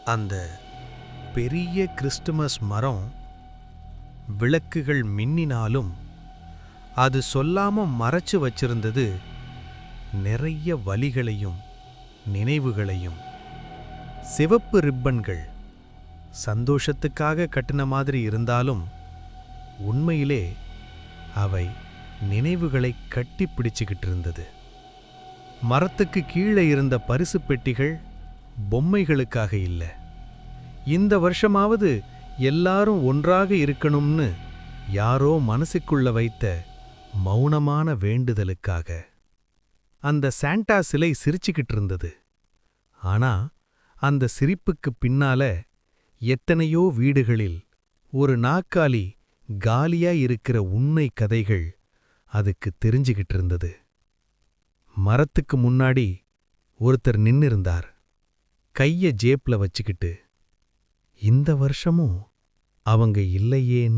அந்த பெரிய கிறிஸ்துமஸ் மரம் விளக்குகள் மின்னினாலும் அது சொல்லாம மறைச்சு வச்சிருந்தது நிறைய வலிகளையும் நினைவுகளையும். சிவப்பு ரிப்பன்கள் சந்தோஷத்துக்காக கட்டின மாதிரி இருந்தாலும் உண்மையிலே அவை நினைவுகளை கட்டி பிடிச்சுக்கிட்டு இருந்தது. மரத்துக்கு கீழே இருந்த பரிசு பெட்டிகள் பொம்மைகளுக்காக இல்ல, இந்த வருஷமாவது எல்லாரும் ஒன்றாக இருக்கணும்னு யாரோ மனசுக்குள்ள வைத்த மௌனமான வேண்டுதலுக்காக. அந்த சாண்டா சிலை சிரிச்சுக்கிட்டு இருந்தது. ஆனா அந்த சிரிப்புக்கு பின்னால எத்தனையோ வீடுகளில் ஒரு நாற்காலி காலியா இருக்கிற உண்மை கதைகள் அதுக்கு தெரிஞ்சுக்கிட்டு இருந்தது. மரத்துக்கு முன்னாடி ஒருத்தர் நின்னிருந்தார், கைய ஜேப்ல வச்சுக்கிட்டு. இந்த வருஷமும் அவங்க இல்லையேன்னு